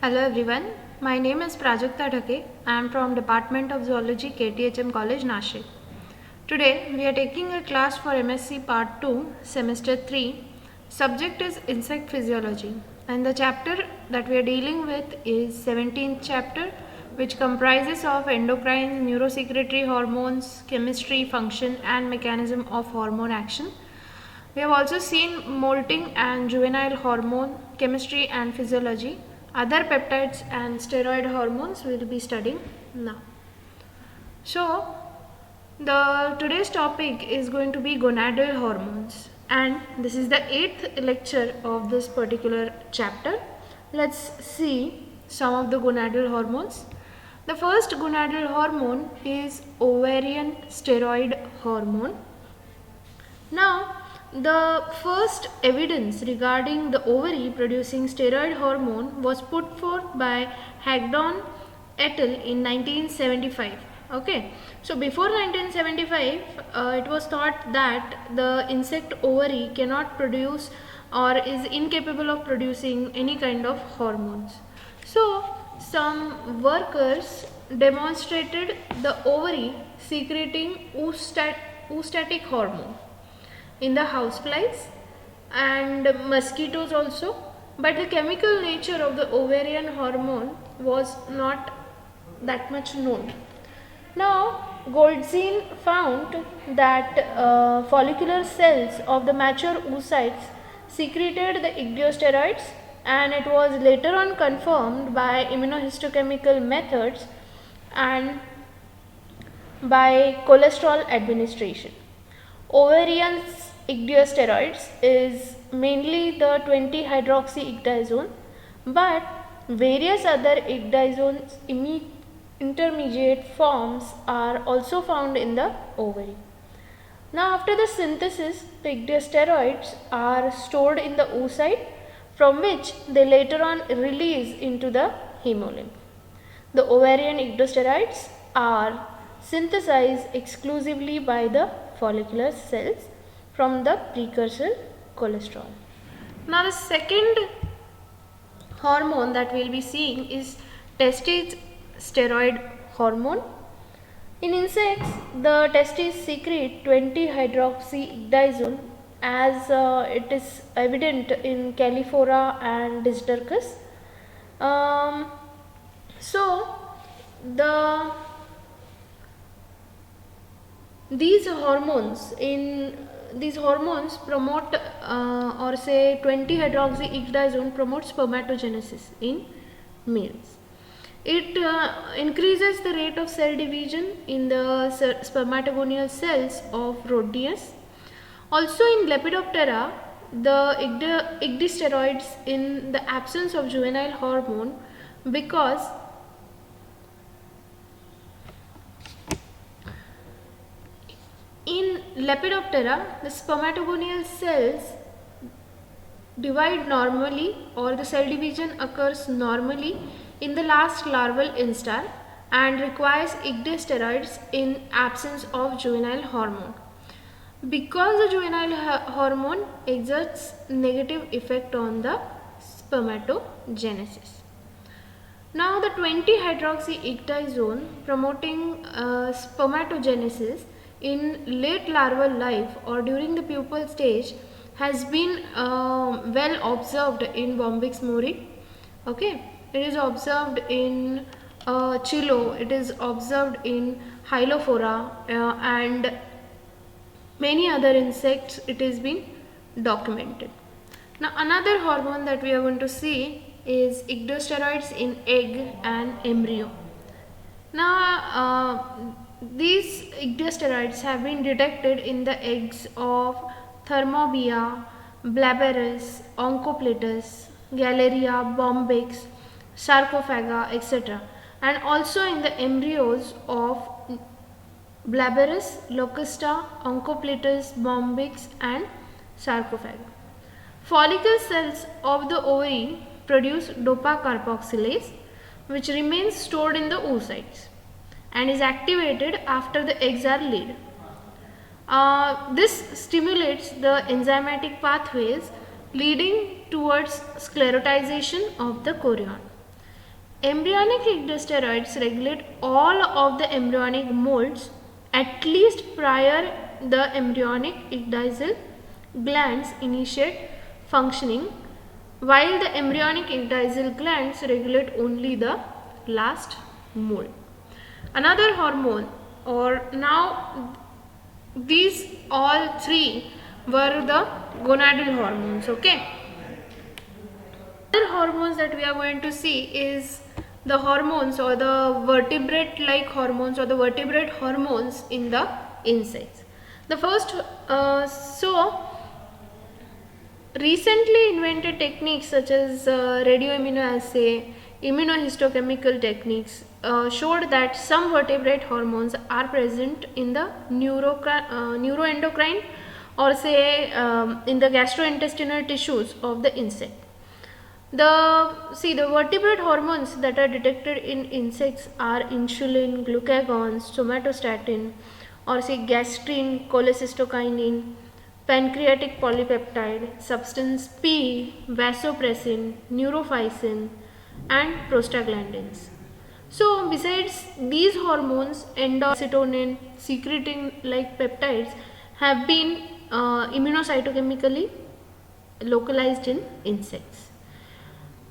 Hello everyone, my name is Prajakta Dhake. I am from Department of Zoology, KTHM College, Nashik. Today we are taking a class for MSc Part 2, Semester 3. Subject is Insect Physiology and the chapter that we are dealing with is 17th chapter, which comprises of endocrine, neurosecretory hormones, chemistry, function and mechanism of hormone action. We have also seen molting and juvenile hormone, chemistry and physiology. Other peptides and steroid hormones we will be studying now. So, today's topic is going to be gonadal hormones, and this is the 8th lecture of this particular chapter. Let's see some of the gonadal hormones. The first gonadal hormone is ovarian steroid hormone. Now, the first evidence regarding the ovary producing steroid hormone was put forth by Hagedorn et al. In 1975. Okay, so before 1975, it was thought that the insect ovary cannot produce or is incapable of producing any kind of hormones. So, some workers demonstrated the ovary secreting oostatic hormone in the houseflies and mosquitoes also, but the chemical nature of the ovarian hormone was not that much known. Now, Goldzin found that follicular cells of the mature oocytes secreted the ictiosteroids, and it was later on confirmed by immunohistochemical methods and by cholesterol administration. Ovarian ictiosteroids is mainly the 20-hydroxyictizone, but various other ictizones intermediate forms are also found in the ovary. Now, after the synthesis, the ictiosteroids are stored in the oocyte, from which they later on release into the hemolymph. The ovarian ictiosteroids are synthesized exclusively by the follicular cells from the precursor cholesterol. Now, the second hormone that we will be seeing is testis steroid hormone. In insects, the testes secrete 20-hydroxyictizone as it is evident in Calliphora and Distichus. These hormones promote or say 20-hydroxyictizone promotes spermatogenesis in males. It increases the rate of cell division in the spermatogonial cells of Rhodius. Also in Lepidoptera, the ictiosteroids in the absence of juvenile hormone, because in Lepidoptera, the spermatogonial cells divide normally, or the cell division occurs normally in the last larval instar and requires ictiosteroids in absence of juvenile hormone, because the juvenile hormone exerts negative effect on the spermatogenesis. Now, the 20-hydroxyictizone promoting spermatogenesis in late larval life or during the pupal stage has been well observed in Bombyx mori. Okay, it is observed in Chilo, it is observed in Hylophora and many other insects. It has been documented. Now, another hormone that we are going to see is ictiosteroids in egg and embryo. Now, these ictiosteroids have been detected in the eggs of Thermobia, Blaberus, Oncoplatus, Galleria, Bombyx, Sarcophaga, etc., and also in the embryos of Blaberus, Locusta, Oncoplatus, Bombyx and Sarcophaga. Follicle cells of the ovary produce dopa carboxylase, which remains stored in the oocytes and is activated after the eggs are laid. This stimulates the enzymatic pathways leading towards sclerotization of the chorion. Embryonic ecdysteroids regulate all of the embryonic molds at least prior the embryonic ecdysis glands initiate functioning, while the embryonic ecdysis glands regulate only the last mold. Another hormone, or now these all three were the gonadal hormones. Okay. Other hormones that we are going to see is the hormones or the vertebrate like hormones or the vertebrate hormones in the insects. The first, recently invented techniques such as radioimmunoassay, immunohistochemical techniques showed that some vertebrate hormones are present in the neuroendocrine or say in the gastrointestinal tissues of the insect. The vertebrate hormones that are detected in insects are insulin, glucagon, somatostatin, or say gastrin, cholecystokinin, pancreatic polypeptide, substance P, vasopressin, neurophysin, and prostaglandins. So, besides these hormones, endocitonin, secreting like peptides have been immunocytochemically localized in insects.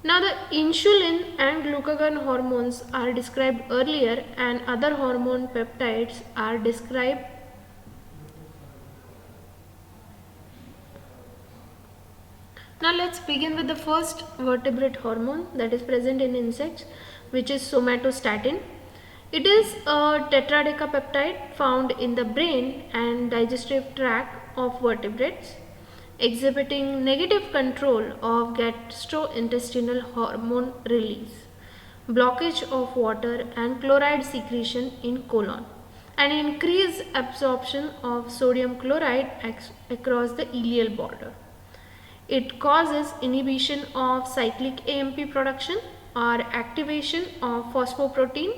Now, the insulin and glucagon hormones are described earlier, and other hormone peptides are described. Now, let's begin with the first vertebrate hormone that is present in insects, which is somatostatin. It is a tetradecapeptide found in the brain and digestive tract of vertebrates, exhibiting negative control of gastrointestinal hormone release, blockage of water and chloride secretion in colon, and increased absorption of sodium chloride across the ileal border. It causes inhibition of cyclic AMP production or activation of phosphoprotein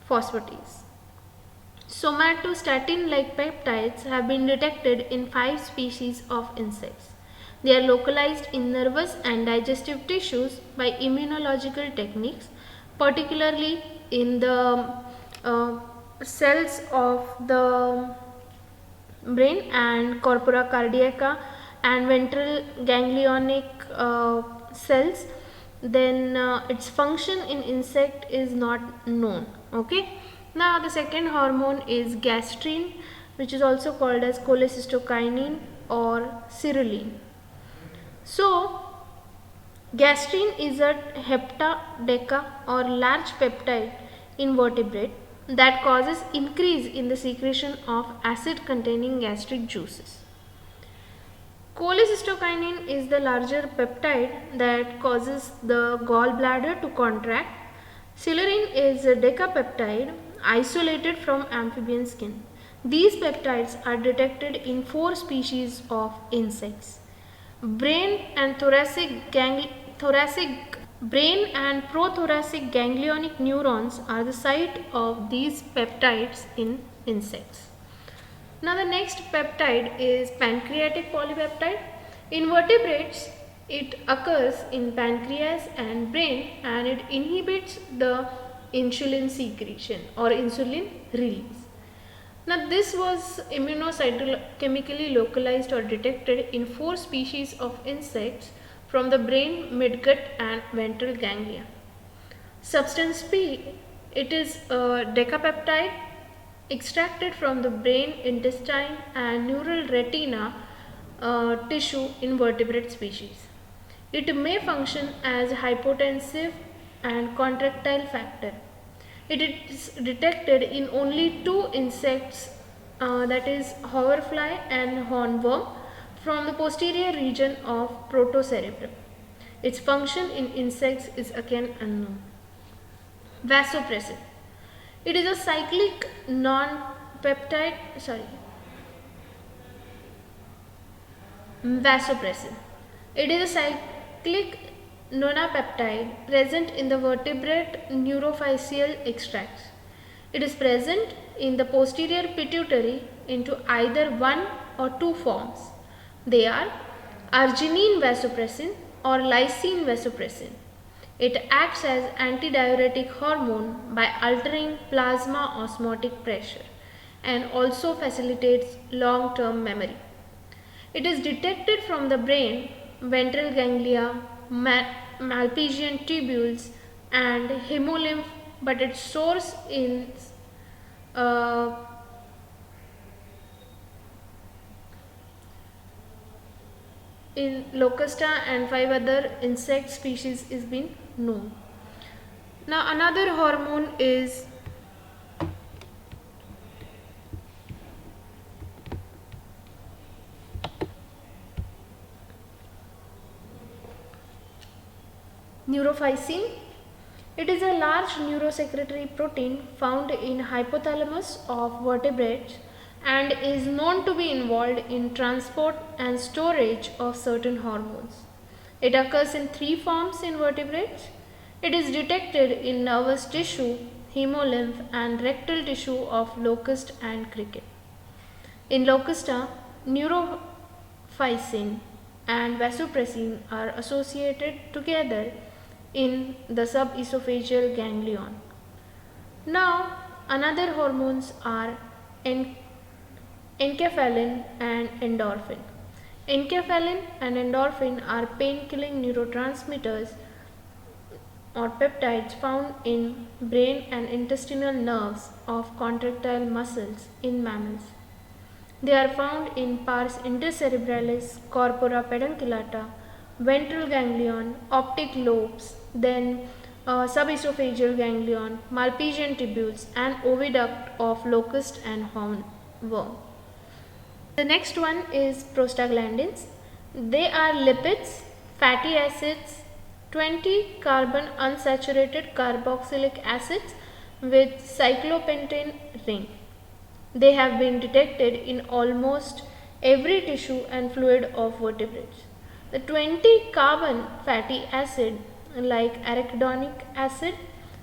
phosphatase. Somatostatin-like peptides have been detected in 5 species of insects. They are localized in nervous and digestive tissues by immunological techniques, particularly in the cells of the brain and corpora cardiaca and ventral ganglionic cells. Then its function in insect is not known. Okay. Now, the second hormone is gastrin, which is also called as cholecystokinin or cerulean. So, gastrin is a heptadeca or large peptide in vertebrate that causes increase in the secretion of acid containing gastric juices. Cholecystokinin is the larger peptide that causes the gallbladder to contract. Cerulean is a decapeptide isolated from amphibian skin. These peptides are detected in 4 species of insects. Brain and prothoracic ganglionic neurons are the site of these peptides in insects. Now, the next peptide is pancreatic polypeptide. In vertebrates, it occurs in pancreas and brain, and it inhibits the insulin secretion or insulin release. Now, this was immunocytochemically localized or detected in 4 species of insects from the brain, midgut, and ventral ganglia. Substance P, it is a decapeptide extracted from the brain, intestine, and neural retina tissue in vertebrate species. It may function as a hypotensive and contractile factor. It is detected in only 2 insects, that is hoverfly and hornworm, from the posterior region of protocerebrum. Its function in insects is again unknown. Vasopressin. It is a cyclic vasopressin. It is a cyclic nonapeptide present in the vertebrate neurophysial extracts. It is present in the posterior pituitary into either 1 or 2 forms. They are arginine vasopressin or lysine vasopressin. It acts as antidiuretic hormone by altering plasma osmotic pressure and also facilitates long-term memory. It is detected from the brain, ventral ganglia, Malpighian tubules and hemolymph, but its source is in Locusta and 5 other insect species is been known. Now another hormone is neurophysin. It is a large neurosecretory protein found in hypothalamus of vertebrates and is known to be involved in transport and storage of certain hormones. It occurs in 3 forms in vertebrates. It is detected in nervous tissue, hemolymph and rectal tissue of locust and cricket. In Locusta, neurophysin and vasopressin are associated together in the subesophageal ganglion. Now, another hormones are enkephalin and endorphin. Enkephalin and endorphin are pain-killing neurotransmitters or peptides found in brain and intestinal nerves of contractile muscles in mammals. They are found in pars intercerebralis, corpora pedunculata, ventral ganglion, optic lobes, then subesophageal ganglion, Malpighian tubules and oviduct of locust and hornworm. The next one is prostaglandins. They are lipids, fatty acids, 20 carbon unsaturated carboxylic acids with cyclopentane ring. They have been detected in almost every tissue and fluid of vertebrates. The 20 carbon fatty acid like arachidonic acid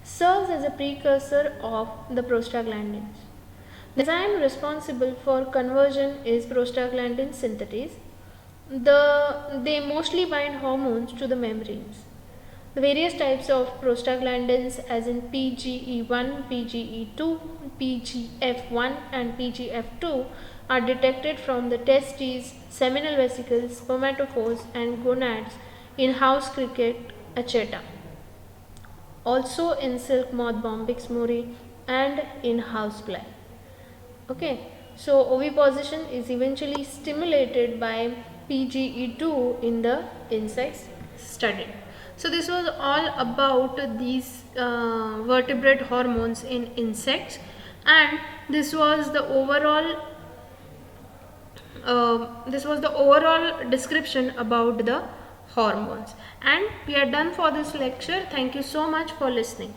serves as a precursor of the prostaglandins. The enzyme responsible for conversion is prostaglandin synthetase. They mostly bind hormones to the membranes. The various types of prostaglandins as in PGE1, PGE2, PGF1 and PGF2 are detected from the testes, seminal vesicles, spermatophores and gonads in house cricket acheta. Also in silk moth Bombyx mori and in housefly. Okay, so oviposition is eventually stimulated by PGE2 in the insects studied. So this was all about these vertebrate hormones in insects, and this was the overall description about the hormones. And we are done for this lecture. Thank you so much for listening.